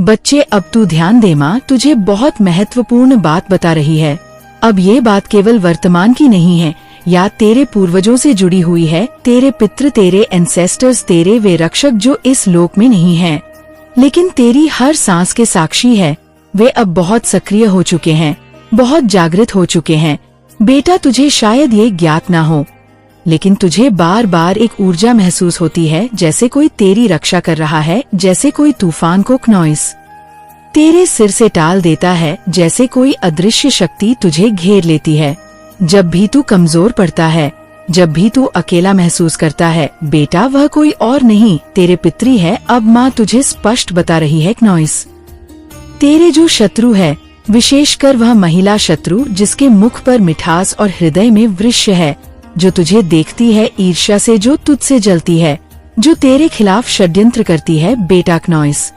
बच्चे अब तू ध्यान दे, माँ तुझे बहुत महत्वपूर्ण बात बता रही है। अब ये बात केवल वर्तमान की नहीं है, या तेरे पूर्वजों से जुड़ी हुई है। तेरे पितृ, तेरे एंसेस्टर्स, तेरे वे रक्षक जो इस लोक में नहीं हैं, लेकिन तेरी हर सांस के साक्षी है। वे अब बहुत सक्रिय हो चुके हैं, बहुत जागृत हो चुके हैं। बेटा, तुझे शायद ये ज्ञात ना हो, लेकिन तुझे बार बार एक ऊर्जा महसूस होती है, जैसे कोई तेरी रक्षा कर रहा है, जैसे कोई तूफान को क्नॉइस तेरे सिर से टाल देता है, जैसे कोई अदृश्य शक्ति तुझे घेर लेती है। जब भी तू कमजोर पड़ता है, जब भी तू अकेला महसूस करता है, बेटा वह कोई और नहीं तेरे पितृ है। अब माँ तुझे स्पष्ट बता रही है, क्नॉइस तेरे जो शत्रु है, विशेषकर वह महिला शत्रु जिसके मुख पर मिठास और हृदय में वृक्ष है, जो तुझे देखती है ईर्ष्या से, जो तुझसे जलती है, जो तेरे खिलाफ षड्यंत्र करती है। बेटा क्नॉइस,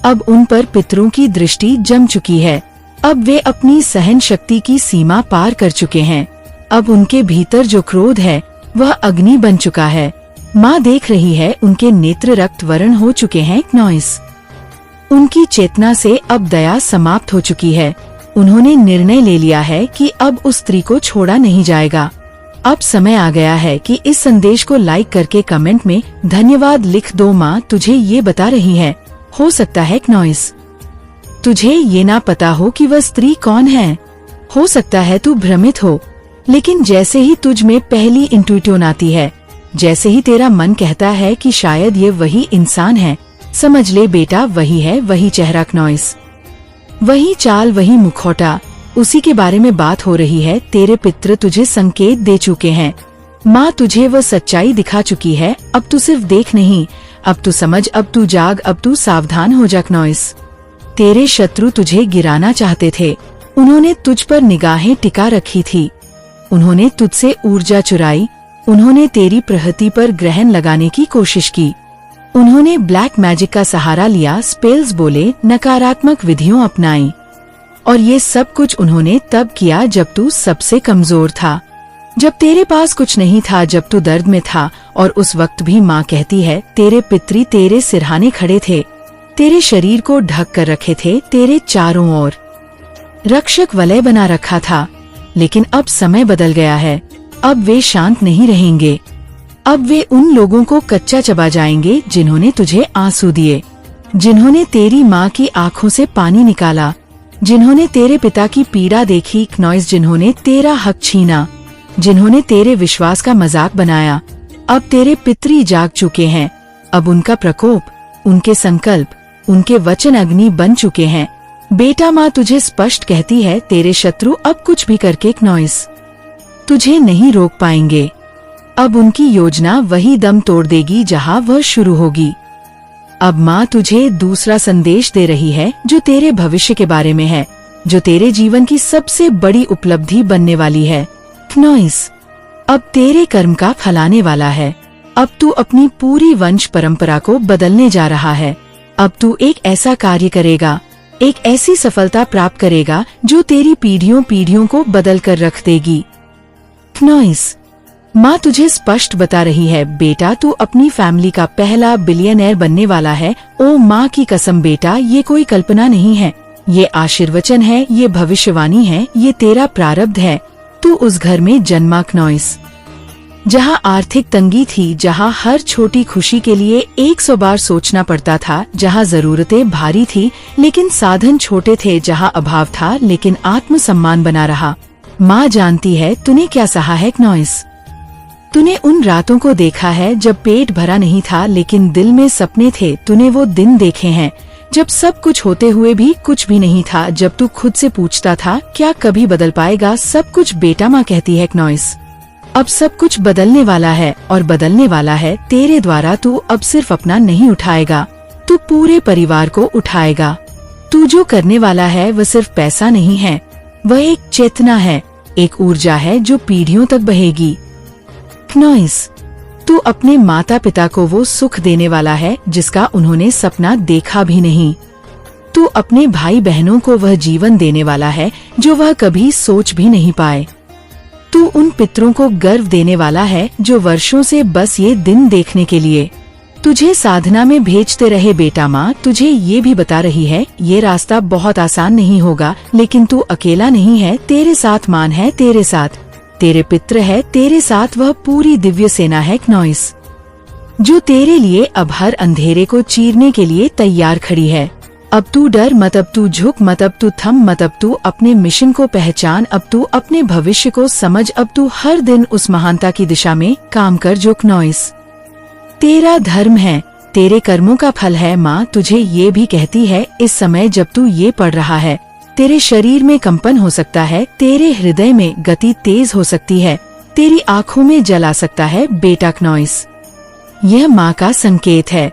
अब उन पर पितरों की दृष्टि जम चुकी है। अब वे अपनी सहन शक्ति की सीमा पार कर चुके हैं। अब उनके भीतर जो क्रोध है वह अग्नि बन चुका है। माँ देख रही है, उनके नेत्र रक्त वर्ण हो चुके हैं। क्नॉइस, उनकी चेतना से अब दया समाप्त हो चुकी है। उन्होंने निर्णय ले लिया है कि अब उस स्त्री को छोड़ा नहीं जाएगा। अब समय आ गया है कि इस संदेश को लाइक करके कमेंट में धन्यवाद लिख दो। माँ तुझे ये बता रही है, हो सकता है क्नॉइस तुझे ये ना पता हो कि वह स्त्री कौन है। हो सकता है तू भ्रमित हो, लेकिन जैसे ही तुझ में पहली इंट्यूशन आती है, जैसे ही तेरा मन कहता है कि शायद ये वही इंसान है, समझ ले बेटा वही है, वही चेहरा क्नॉइस, वही चाल, वही मुखौटा, उसी के बारे में बात हो रही है। तेरे पितृ तुझे संकेत दे चुके हैं। माँ तुझे वह सच्चाई दिखा चुकी है। अब तू सिर्फ देख नहीं, अब तू समझ, अब तू जाग, अब तू सावधान हो जा। क्नॉइस, तेरे शत्रु तुझे गिराना चाहते थे। उन्होंने तुझ पर निगाहें टिका रखी थी। उन्होंने तुझसे ऊर्जा चुराई। उन्होंने तेरी प्रहति पर ग्रहण लगाने की कोशिश की। उन्होंने ब्लैक मैजिक का सहारा लिया, स्पेल्स बोले, नकारात्मक विधियों अपनाई। और ये सब कुछ उन्होंने तब किया जब तू सबसे कमजोर था, जब तेरे पास कुछ नहीं था, जब तू दर्द में था। और उस वक्त भी माँ कहती है, तेरे पितृ तेरे सिरहाने खड़े थे, तेरे शरीर को ढक कर रखे थे, तेरे चारों ओर रक्षक वलय बना रखा था। लेकिन अब समय बदल गया है। अब वे शांत नहीं रहेंगे। अब वे उन लोगों को कच्चा चबा जाएंगे जिन्होंने तुझे आंसू दिए, जिन्होंने तेरी माँ की आंखों से पानी निकाला, जिन्होंने तेरे पिता की पीड़ा देखी। क्नॉइस, जिन्होंने तेरा हक छीना, जिन्होंने तेरे विश्वास का मजाक बनाया। अब तेरे पितृ जाग चुके हैं। अब उनका प्रकोप, उनके संकल्प, उनके वचन अग्नि बन चुके हैं। बेटा, माँ तुझे स्पष्ट कहती है, तेरे शत्रु अब कुछ भी करके क्नॉइस तुझे नहीं रोक पाएंगे। अब उनकी योजना वही दम तोड़ देगी जहाँ वह शुरू होगी। अब माँ तुझे दूसरा संदेश दे रही है, जो तेरे भविष्य के बारे में है, जो तेरे जीवन की सबसे बड़ी उपलब्धि बनने वाली है। क्नॉइस, अब तेरे कर्म का फल आने वाला है। अब तू अपनी पूरी वंश परंपरा को बदलने जा रहा है। अब तू एक ऐसा कार्य करेगा, एक ऐसी सफलता प्राप्त करेगा जो तेरी पीढ़ियों पीढ़ियों को बदल कर रख देगी। क्नॉइस, माँ तुझे स्पष्ट बता रही है, बेटा तू अपनी फैमिली का पहला बिलियनर बनने वाला है। ओ माँ की कसम बेटा, ये कोई कल्पना नहीं है, ये आशीर्वचन है, ये भविष्यवाणी है, ये तेरा प्रारब्ध है। तू उस घर में जन्मा क्नॉइस, जहाँ आर्थिक तंगी थी, जहाँ हर छोटी खुशी के लिए 100 बार सोचना पड़ता था, जहाँ जरूरतें भारी थी लेकिन साधन छोटे थे, जहाँ अभाव था लेकिन आत्मसम्मान बना रहा। माँ जानती है तूने क्या सहा है क्नॉइस। तूने उन रातों को देखा है जब पेट भरा नहीं था लेकिन दिल में सपने थे। तूने वो दिन देखे हैं जब सब कुछ होते हुए भी कुछ भी नहीं था, जब तू खुद से पूछता था क्या कभी बदल पाएगा सब कुछ। बेटा, माँ कहती है क्नॉइस, अब सब कुछ बदलने वाला है और बदलने वाला है तेरे द्वारा। तू अब सिर्फ अपना नहीं उठाएगा, तू पूरे परिवार को उठाएगा। तू जो करने वाला है वह सिर्फ पैसा नहीं है, वह एक चेतना है, एक ऊर्जा है जो पीढ़ियों तक बहेगी। क्नॉइस, तू अपने माता पिता को वो सुख देने वाला है जिसका उन्होंने सपना देखा भी नहीं। तू अपने भाई बहनों को वह जीवन देने वाला है जो वह कभी सोच भी नहीं पाए। तू उन पितरों को गर्व देने वाला है जो वर्षों से बस ये दिन देखने के लिए तुझे साधना में भेजते रहे बेटा। माँ तुझे ये भी बता रही है, ये रास्ता बहुत आसान नहीं होगा, लेकिन तू अकेला नहीं है, तेरे साथ मान है, तेरे साथ तेरे पित्र है, तेरे साथ वह पूरी दिव्य सेना है क्नॉइस, जो तेरे लिए अब हर अंधेरे को चीरने के लिए तैयार खड़ी है। अब तू डर मत, अब तू झुक मत, अब तू थम मत, अब तू अपने मिशन को पहचान, अब तू अपने भविष्य को समझ, अब तू हर दिन उस महानता की दिशा में काम कर जो क्नॉइस तेरा धर्म है, तेरे कर्मों का फल है। माँ तुझे ये भी कहती है, इस समय जब तू ये पढ़ रहा है, तेरे शरीर में कंपन हो सकता है, तेरे हृदय में गति तेज हो सकती है, तेरी आँखों में जल आ सकता है बेटा क्नॉइस। यह माँ का संकेत है,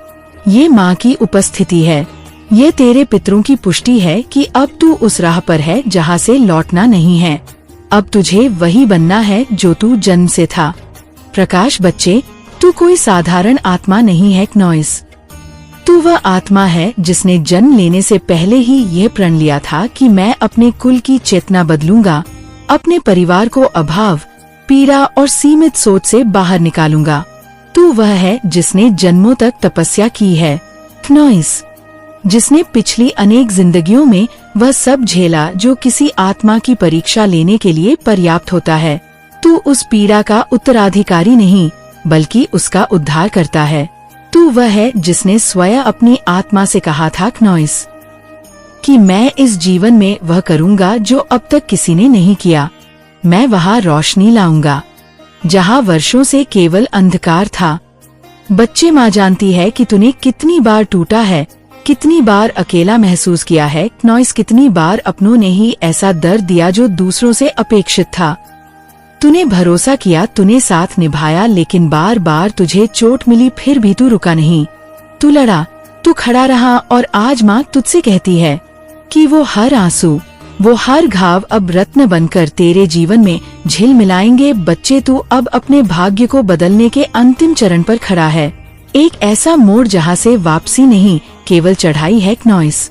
ये माँ की उपस्थिति है, ये तेरे पितरों की पुष्टि है कि अब तू उस राह पर है जहाँ से लौटना नहीं है। अब तुझे वही बनना है जो तू जन्म से था। प्रकाश बच्चे, तू कोई साधारण आत्मा नहीं है क्नॉइस, तू वह आत्मा है जिसने जन्म लेने से पहले ही यह प्रण लिया था कि मैं अपने कुल की चेतना बदलूंगा, अपने परिवार को अभाव, पीड़ा और सीमित सोच से बाहर निकालूंगा। तू वह है जिसने जन्मों तक तपस्या की है क्नॉइस, जिसने पिछली अनेक जिंदगियों में वह सब झेला जो किसी आत्मा की परीक्षा लेने के लिए पर्याप्त होता है। तू उस पीड़ा का उत्तराधिकारी नहीं, बल्कि उसका उद्धार करता है। तू वह है जिसने स्वयं अपनी आत्मा से कहा था क्नॉइस कि मैं इस जीवन में वह करूँगा जो अब तक किसी ने नहीं किया। मैं वहाँ रोशनी लाऊंगा जहाँ वर्षों से केवल अंधकार था। बच्चे, माँ जानती है कि तूने कितनी बार टूटा है, कितनी बार अकेला महसूस किया है क्नॉइस, कितनी बार अपनों ने ही ऐसा दर्द दिया जो दूसरों से अपेक्षित था। तूने भरोसा किया, तूने साथ निभाया, लेकिन बार बार तुझे चोट मिली, फिर भी तू रुका नहीं, तू लड़ा, तू खड़ा रहा। और आज माँ तुझसे कहती है कि वो हर आंसू, वो हर घाव अब रत्न बनकर तेरे जीवन में झिलमिलाएंगे। बच्चे, तू अब अपने भाग्य को बदलने के अंतिम चरण पर खड़ा है, एक ऐसा मोड़ जहाँ से वापसी नहीं, केवल चढ़ाई है क्नॉइस,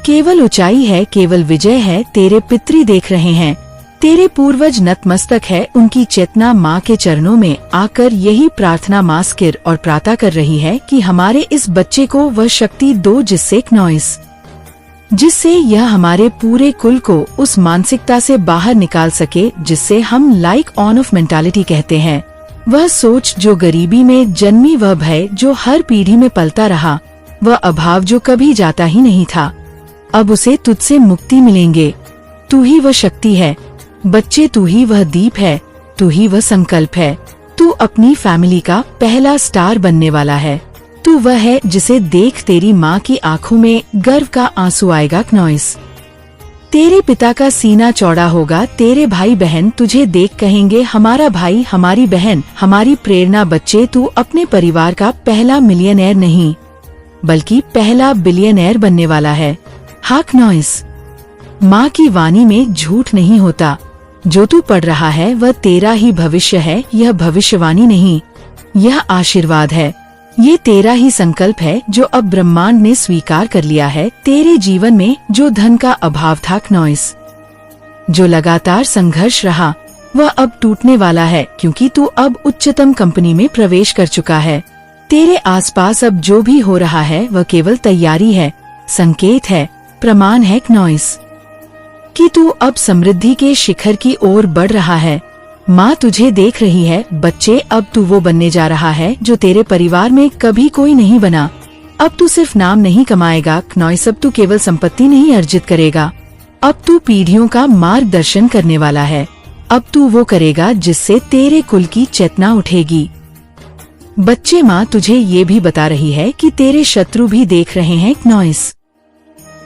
केवल ऊंचाई है, केवल विजय है। तेरे पितरी देख रहे हैं, तेरे पूर्वज नतमस्तक है, उनकी चेतना माँ के चरणों में आकर यही प्रार्थना मास्किर और प्रार्थना कर रही है कि हमारे इस बच्चे को वह शक्ति दो जिससे क्नॉइस, जिससे यह हमारे पूरे कुल को उस मानसिकता से बाहर निकाल सके जिससे हम लाइक ऑन ऑफ मेंटालिटी कहते हैं। वह सोच जो गरीबी में जन्मी, वह भय जो हर पीढ़ी में पलता रहा, वह अभाव जो कभी जाता ही नहीं था, अब उसे तुझसे मुक्ति मिलेंगे। तू ही वह शक्ति है बच्चे, तू ही वह दीप है, तू ही वह संकल्प है। तू अपनी फैमिली का पहला स्टार बनने वाला है। तू वह है जिसे देख तेरी माँ की आंखों में गर्व का आंसू आएगा क्नॉइस, तेरे पिता का सीना चौड़ा होगा, तेरे भाई बहन तुझे देख कहेंगे हमारा भाई, हमारी बहन, हमारी प्रेरणा। बच्चे, तू अपने परिवार का पहला मिलियनेयर नहीं, बल्कि पहला बिलियनेयर बनने वाला है। हाँ क्नॉइस, माँ की वाणी में झूठ नहीं होता, जो तू पढ़ रहा है वह तेरा ही भविष्य है। यह भविष्यवाणी नहीं, यह आशीर्वाद है, ये तेरा ही संकल्प है जो अब ब्रह्मांड ने स्वीकार कर लिया है। तेरे जीवन में जो धन का अभाव था क्नॉइस, जो लगातार संघर्ष रहा, वह अब टूटने वाला है, क्योंकि तू अब उच्चतम कंपनी में प्रवेश कर चुका है। तेरे आसपास अब जो भी हो रहा है वह केवल तैयारी है, संकेत है, प्रमाण है क्नॉइस कि तू अब समृद्धि के शिखर की ओर बढ़ रहा है। माँ तुझे देख रही है बच्चे, अब तू वो बनने जा रहा है जो तेरे परिवार में कभी कोई नहीं बना। अब तू सिर्फ नाम नहीं कमाएगा क्नॉइस, अब तू केवल संपत्ति नहीं अर्जित करेगा, अब तू पीढ़ियों का मार्गदर्शन करने वाला है। अब तू वो करेगा जिससे तेरे कुल की चेतना उठेगी। बच्चे, माँ तुझे ये भी बता रही है कि तेरे शत्रु भी देख रहे हैं क्नॉइस,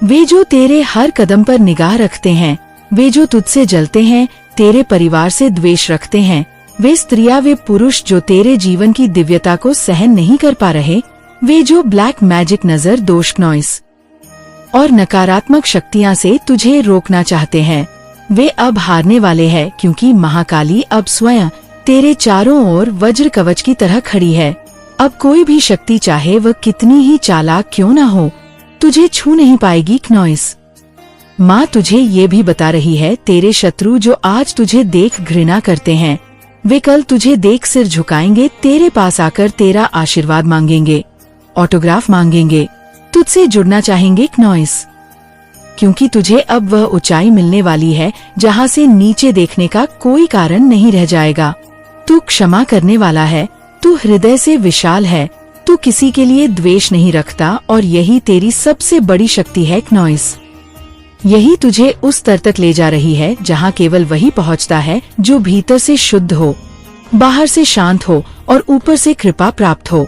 वे जो तेरे हर कदम पर निगाह रखते हैं, वे जो तुझसे जलते हैं, तेरे परिवार से द्वेष रखते हैं, वे स्त्रियां, वे पुरुष जो तेरे जीवन की दिव्यता को सहन नहीं कर पा रहे, वे जो ब्लैक मैजिक नजर, दोष, क्नॉइस और नकारात्मक शक्तियां से तुझे रोकना चाहते हैं, वे अब हारने वाले हैं, क्योंकि महाकाली अब स्वयं तेरे चारों ओर वज्र कवच की तरह खड़ी है। अब कोई भी शक्ति, चाहे वह कितनी ही चालाक क्यों न हो, तुझे छू नहीं पाएगी क्नॉइस। माँ तुझे ये भी बता रही है, तेरे शत्रु जो आज तुझे देख घृणा करते हैं, वे कल तुझे देख सिर झुकाएंगे, तेरे पास आकर तेरा आशीर्वाद मांगेंगे, ऑटोग्राफ मांगेंगे, तुझसे जुड़ना चाहेंगे क्नॉइस, क्योंकि तुझे अब वह ऊंचाई मिलने वाली है जहाँ से नीचे देखने का कोई कारण नहीं रह जाएगा। तू क्षमा करने वाला है, तू हृदय से विशाल है, तू किसी के लिए द्वेष नहीं रखता और यही तेरी सबसे बड़ी शक्ति है क्नॉइस। यही तुझे उस स्तर तक ले जा रही है जहाँ केवल वही पहुँचता है जो भीतर से शुद्ध हो, बाहर से शांत हो और ऊपर से कृपा प्राप्त हो।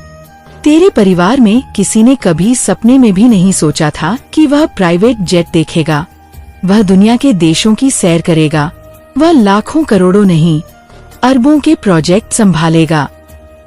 तेरे परिवार में किसी ने कभी सपने में भी नहीं सोचा था कि वह प्राइवेट जेट देखेगा, वह दुनिया के देशों की सैर करेगा, वह लाखों करोड़ों नहीं अरबों के प्रोजेक्ट संभालेगा।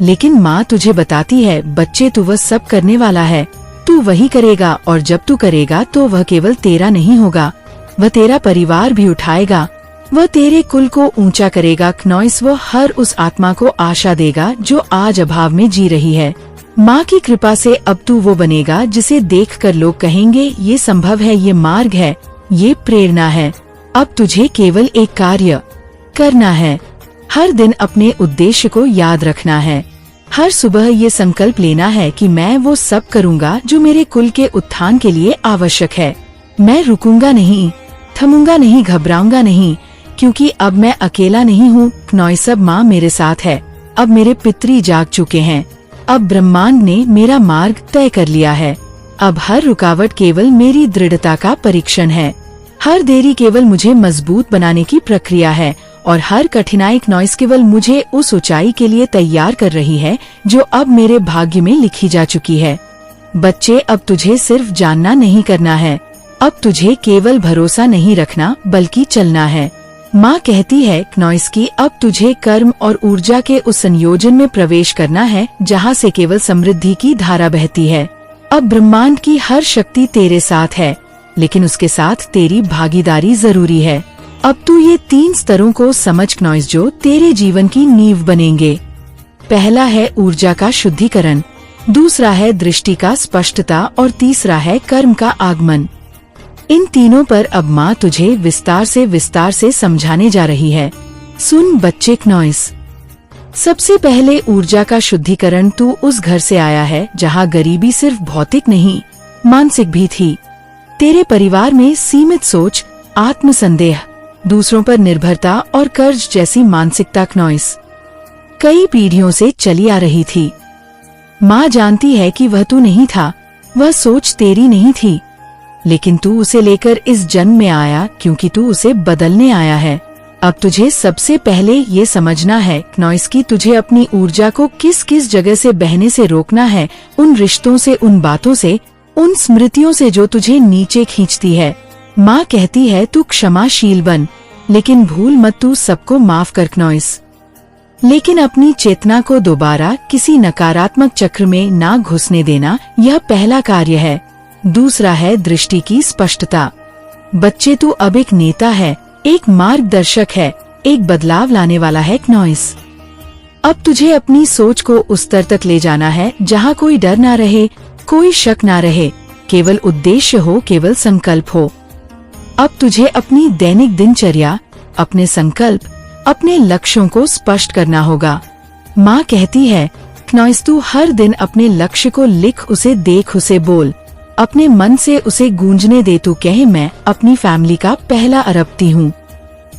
लेकिन माँ तुझे बताती है, बच्चे तू वह सब करने वाला है, तू वही करेगा और जब तू करेगा तो वह केवल तेरा नहीं होगा, वह तेरा परिवार भी उठाएगा, वह तेरे कुल को ऊंचा करेगा क्नॉइस। वह हर उस आत्मा को आशा देगा जो आज अभाव में जी रही है। माँ की कृपा से अब तू वो बनेगा जिसे देखकर लोग कहेंगे ये संभव है, ये मार्ग है, ये प्रेरणा है। अब तुझे केवल एक कार्य करना है, हर दिन अपने उद्देश्य को याद रखना है, हर सुबह ये संकल्प लेना है कि मैं वो सब करूँगा जो मेरे कुल के उत्थान के लिए आवश्यक है। मैं रुकूंगा नहीं, थमूंगा नहीं, घबराऊंगा नहीं, क्योंकि अब मैं अकेला नहीं हूँ क्नॉइस। अब माँ मेरे साथ है, अब मेरे पितरी जाग चुके हैं, अब ब्रह्मांड ने मेरा मार्ग तय कर लिया है। अब हर रुकावट केवल मेरी दृढ़ता का परीक्षण है, हर देरी केवल मुझे मजबूत बनाने की प्रक्रिया है और हर कठिनाई क्नॉइस केवल मुझे उस ऊंचाई के लिए तैयार कर रही है जो अब मेरे भाग्य में लिखी जा चुकी है। बच्चे, अब तुझे सिर्फ जानना नहीं करना है, अब तुझे केवल भरोसा नहीं रखना बल्कि चलना है। माँ कहती है क्नॉइस की अब तुझे कर्म और ऊर्जा के उस संयोजन में प्रवेश करना है जहाँ से केवल समृद्धि की धारा बहती है। अब ब्रह्मांड की हर शक्ति तेरे साथ है, लेकिन उसके साथ तेरी भागीदारी जरूरी है। अब तू ये 3 स्तरों को समझ क्नॉइस जो तेरे जीवन की नींव बनेंगे। पहला है ऊर्जा का शुद्धिकरण, दूसरा है दृष्टि का स्पष्टता और तीसरा है कर्म का आगमन। इन तीनों पर अब माँ तुझे विस्तार से समझाने जा रही है। सुन बच्चे क्नॉइस, सबसे पहले ऊर्जा का शुद्धिकरण। तू उस घर से आया है जहाँ गरीबी सिर्फ भौतिक नहीं मानसिक भी थी। तेरे परिवार में सीमित सोच, आत्मसंदेह, दूसरों पर निर्भरता और कर्ज जैसी मानसिकता क्नॉइस कई पीढ़ियों से चली आ रही थी। माँ जानती है कि वह तू नहीं था, वह सोच तेरी नहीं थी, लेकिन तू उसे लेकर इस जन्म में आया क्योंकि तू उसे बदलने आया है। अब तुझे सबसे पहले ये समझना है क्नॉइस की तुझे अपनी ऊर्जा को किस किस जगह से बहने से रोकना है, उन रिश्तों से, उन बातों से, उन स्मृतियों से जो तुझे नीचे खींचती है। माँ कहती है तू क्षमाशील बन, लेकिन भूल मत तू सबको माफ कर क्नॉइस। लेकिन अपनी चेतना को दोबारा किसी नकारात्मक चक्र में ना घुसने देना, यह पहला कार्य है। दूसरा है दृष्टि की स्पष्टता। बच्चे, तू अब एक नेता है, एक मार्गदर्शक है, एक बदलाव लाने वाला है क्नॉइस। अब तुझे अपनी सोच को उस स्तर तक ले जाना है जहाँ कोई डर ना रहे, कोई शक ना रहे, केवल उद्देश्य हो, केवल संकल्प हो। अब तुझे अपनी दैनिक दिनचर्या, अपने संकल्प, अपने लक्ष्यों को स्पष्ट करना होगा। माँ कहती है क्नॉइस तू हर दिन अपने लक्ष्य को लिख, उसे देख, उसे बोल, अपने मन से उसे गूंजने दे। तू कहे मैं अपनी फैमिली का पहला अरबपति हूँ,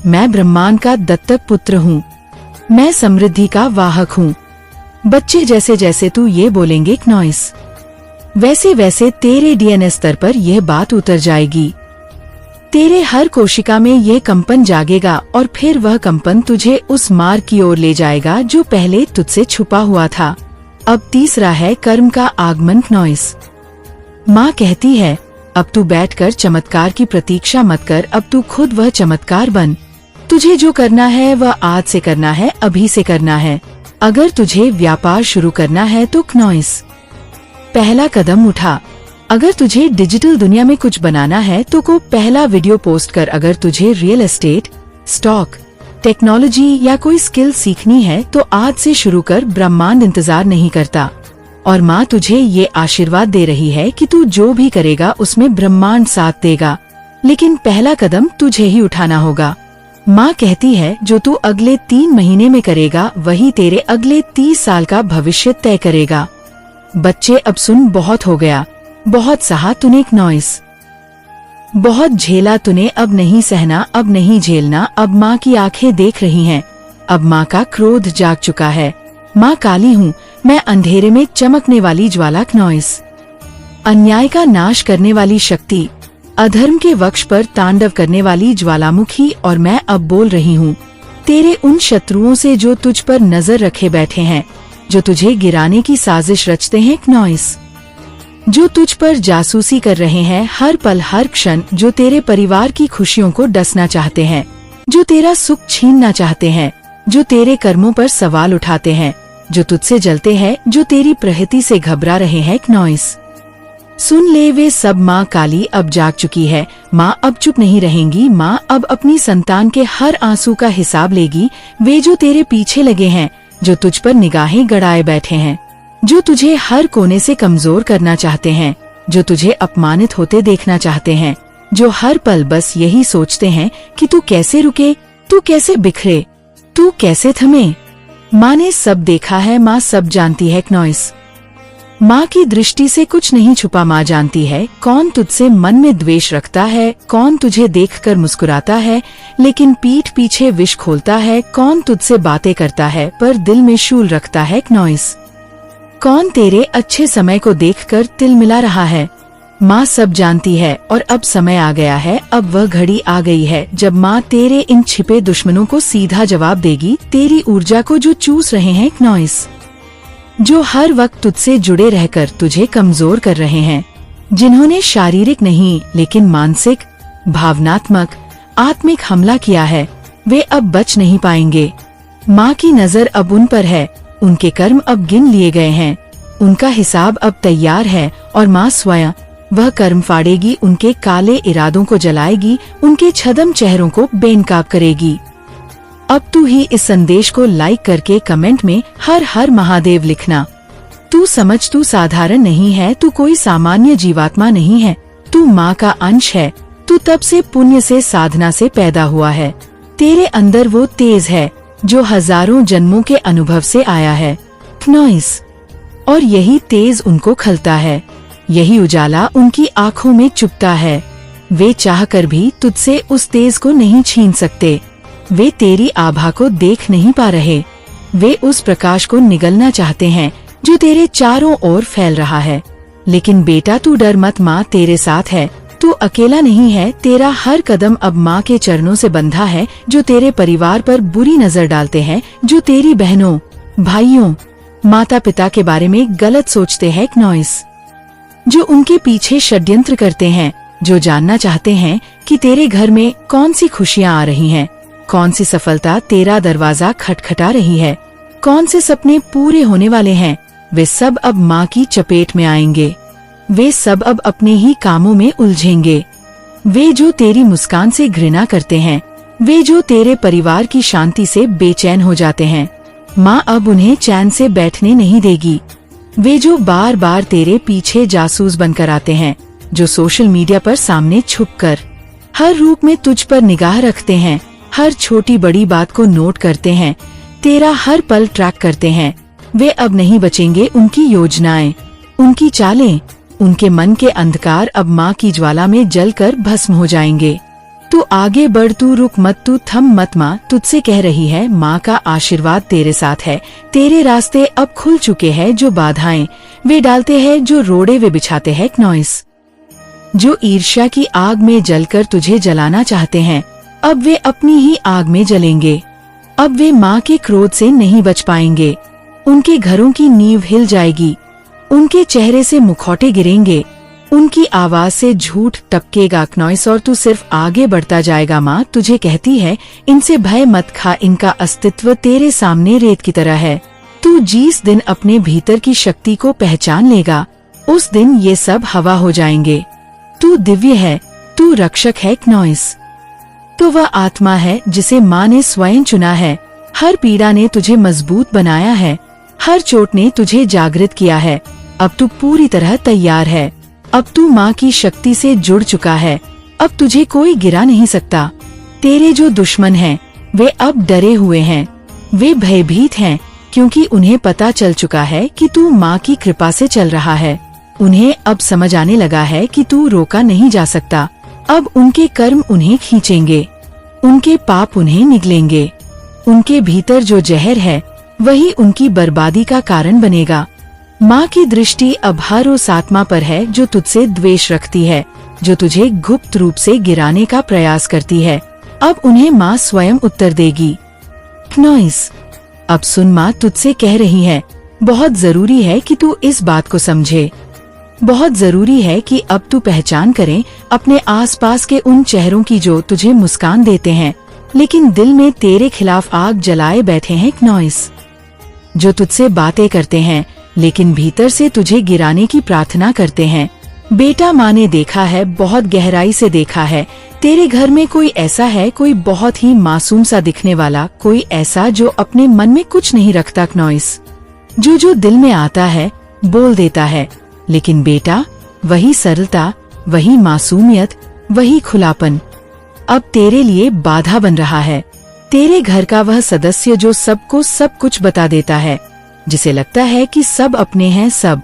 मैं ब्रह्मांड का दत्तक पुत्र हूँ, मैं समृद्धि का वाहक हूँ। बच्चे, जैसे जैसे तू ये बोलेंगे क्नॉइस, वैसे वैसे तेरे डीएनए स्तर पर यह बात उतर जाएगी। तेरे हर कोशिका में यह कंपन जागेगा और फिर वह कंपन तुझे उस मार्ग की ओर ले जाएगा जो पहले तुझसे छुपा हुआ था। अब तीसरा है कर्म का आगमन क्नॉइस। माँ कहती है अब तू बैठकर चमत्कार की प्रतीक्षा मत कर, अब तू खुद वह चमत्कार बन। तुझे जो करना है वह आज से करना है, अभी से करना है। अगर तुझे व्यापार शुरू करना है तो क्नॉइस पहला कदम उठा। अगर तुझे डिजिटल दुनिया में कुछ बनाना है तो को पहला वीडियो पोस्ट कर। अगर तुझे रियल एस्टेट, स्टॉक, टेक्नोलॉजी या कोई स्किल सीखनी है तो आज से शुरू कर, ब्रह्मांड इंतजार नहीं करता। और माँ तुझे ये आशीर्वाद दे रही है कि तू जो भी करेगा उसमें ब्रह्मांड साथ देगा, लेकिन पहला कदम तुझे ही उठाना होगा। माँ कहती है जो तू अगले 3 महीने में करेगा वही तेरे अगले 30 साल का भविष्य तय करेगा। बच्चे अब सुन, बहुत हो गया, बहुत सहा तूने नॉइस, बहुत झेला तूने, अब नहीं सहना, अब नहीं झेलना। अब माँ की आंखें देख रही हैं, अब माँ का क्रोध जाग चुका है। माँ काली हूँ, मैं अंधेरे में चमकने वाली ज्वाला नॉइस, अन्याय का नाश करने वाली शक्ति, अधर्म के वक्ष पर तांडव करने वाली ज्वालामुखी। और मैं अब बोल रही हूँ तेरे उन शत्रुओं से जो तुझ पर नजर रखे बैठे हैं, जो तुझे गिराने की साजिश रचते हैं नॉइस, जो तुझ पर जासूसी कर रहे हैं हर पल हर क्षण, जो तेरे परिवार की खुशियों को डसना चाहते हैं, जो तेरा सुख छीनना चाहते हैं, जो तेरे कर्मों पर सवाल उठाते हैं, जो तुझसे जलते हैं, जो तेरी प्रहति से घबरा रहे हैं नॉइस। सुन ले वे सब, माँ काली अब जाग चुकी है। माँ अब चुप नहीं रहेंगी। माँ अब अपनी संतान के हर आंसू का हिसाब लेगी। वे जो तेरे पीछे लगे हैं, जो तुझ पर निगाहें गड़ाए बैठे हैं, जो तुझे हर कोने से कमजोर करना चाहते हैं, जो तुझे अपमानित होते देखना चाहते हैं, जो हर पल बस यही सोचते हैं कि तू कैसे रुके, तू कैसे बिखरे, तू कैसे थमे। माँ ने सब देखा है, माँ सब जानती है नॉइस। माँ की दृष्टि से कुछ नहीं छुपा। माँ जानती है कौन तुझसे मन में द्वेष रखता है, कौन तुझे देखकर मुस्कुराता है लेकिन पीठ पीछे विष खोलता है, कौन तुझसे बातें करता है पर दिल में शूल रखता है नॉइस, कौन तेरे अच्छे समय को देखकर तिल मिला रहा है। माँ सब जानती है और अब समय आ गया है, अब वह घड़ी आ गई है जब माँ तेरे इन छिपे दुश्मनों को सीधा जवाब देगी, तेरी ऊर्जा को जो चूस रहे हैं नॉइस, जो हर वक्त तुझसे जुड़े रहकर तुझे कमजोर कर रहे हैं, जिन्होंने शारीरिक नहीं लेकिन मानसिक, भावनात्मक, आत्मिक हमला किया है, वे अब बच नहीं पाएंगे। माँ की नजर अब उन पर है, उनके कर्म अब गिन लिए गए हैं, उनका हिसाब अब तैयार है और माँ स्वयं वह कर्म फाड़ेगी, उनके काले इरादों को जलाएगी, उनके छदम चेहरों को बेनकाब करेगी। अब तू ही इस संदेश को लाइक करके कमेंट में हर हर महादेव लिखना। तू समझ, तू साधारण नहीं है, तू कोई सामान्य जीवात्मा नहीं है, तू माँ का अंश है, तू तब से पुण्य से साधना से पैदा हुआ है। तेरे अंदर वो तेज है जो हजारों जन्मों के अनुभव से आया है नॉइस, और यही तेज उनको खलता है, यही उजाला उनकी आँखों में चुभता है। वे चाहकर भी तुझसे उस तेज को नहीं छीन सकते। वे तेरी आभा को देख नहीं पा रहे, वे उस प्रकाश को निगलना चाहते हैं जो तेरे चारों ओर फैल रहा है। लेकिन बेटा तू डर मत, माँ तेरे साथ है, तू अकेला नहीं है। तेरा हर कदम अब माँ के चरणों से बंधा है, जो तेरे परिवार पर बुरी नजर डालते हैं, जो तेरी बहनों, भाइयों, माता पिता के बारे में गलत सोचते हैं नॉइस, जो उनके पीछे षड्यंत्र करते हैं, जो जानना चाहते हैं कि तेरे घर में कौन सी खुशियाँ आ रही हैं, कौन सी सफलता तेरा दरवाजा खटखटा रही है, कौन से सपने पूरे होने वाले हैं। वे सब अब माँ की चपेट में आएंगे, वे सब अब अपने ही कामों में उलझेंगे। वे जो तेरी मुस्कान से घृणा करते हैं, वे जो तेरे परिवार की शांति से बेचैन हो जाते हैं, माँ अब उन्हें चैन से बैठने नहीं देगी। वे जो बार बार तेरे पीछे जासूस बनकर आते हैं, जो सोशल मीडिया पर सामने छुपकर हर रूप में तुझ पर निगाह रखते हैं, हर छोटी बड़ी बात को नोट करते हैं, तेरा हर पल ट्रैक करते हैं, वे अब नहीं बचेंगे। उनकी योजनाएं, उनकी चालें, उनके मन के अंधकार अब माँ की ज्वाला में जलकर भस्म हो जाएंगे। तू आगे बढ़, तू रुक मत, तू थम मत। माँ तुझसे कह रही है, माँ का आशीर्वाद तेरे साथ है। तेरे रास्ते अब खुल चुके हैं। जो बाधाएं वे डालते हैं, जो रोड़े वे बिछाते हैं नॉइस, जो ईर्ष्या की आग में जलकर तुझे जलाना चाहते हैं, अब वे अपनी ही आग में जलेंगे। अब वे माँ के क्रोध से नहीं बच पाएंगे। उनके घरों की नींव हिल जाएगी, उनके चेहरे से मुखौटे गिरेंगे, उनकी आवाज से झूठ टपकेगा नॉइस, और तू सिर्फ आगे बढ़ता जाएगा। माँ तुझे कहती है, इनसे भय मत खा, इनका अस्तित्व तेरे सामने रेत की तरह है। तू जिस दिन अपने भीतर की शक्ति को पहचान लेगा, उस दिन ये सब हवा हो जाएंगे। तू दिव्य है, तू रक्षक है नॉइस, तो वह आत्मा है जिसे माँ ने स्वयं चुना है। हर पीड़ा ने तुझे मजबूत बनाया है, हर चोट ने तुझे जागृत किया है। अब तू पूरी तरह तैयार है, अब तू माँ की शक्ति से जुड़ चुका है, अब तुझे कोई गिरा नहीं सकता। तेरे जो दुश्मन हैं, वे अब डरे हुए हैं। वे भयभीत हैं क्योंकि उन्हें पता चल चुका है कि तू माँ की कृपा से चल रहा है। उन्हें अब समझ आने लगा है कि तू रोका नहीं जा सकता। अब उनके कर्म उन्हें खींचेंगे, उनके पाप उन्हें निगलेंगे। उनके भीतर जो जहर है वही उनकी बर्बादी का कारण बनेगा। माँ की दृष्टि अब हर उस आत्मा पर है जो तुझसे द्वेष रखती है, जो तुझे गुप्त रूप से गिराने का प्रयास करती है। अब उन्हें माँ स्वयं उत्तर देगी। नॉइस, अब सुन, माँ तुझसे कह रही है, बहुत जरूरी है कि तू इस बात को समझे। बहुत जरूरी है कि अब तू पहचान करे अपने आसपास के उन चेहरों की जो तुझे मुस्कान देते हैं लेकिन दिल में तेरे खिलाफ आग जलाए बैठे हैं। नॉइस, जो तुझसे बातें करते हैं लेकिन भीतर से तुझे गिराने की प्रार्थना करते हैं। बेटा, माँ ने देखा है, बहुत गहराई से देखा है। तेरे घर में कोई ऐसा है, कोई बहुत ही मासूम सा दिखने वाला, कोई ऐसा जो अपने मन में कुछ नहीं रखता। नॉइस, जो दिल में आता है बोल देता है। लेकिन बेटा, वही सरलता, वही मासूमियत, वही खुलापन अब तेरे लिए बाधा बन रहा है। तेरे घर का वह सदस्य जो सबको सब कुछ बता देता है, जिसे लगता है कि सब अपने हैं, सब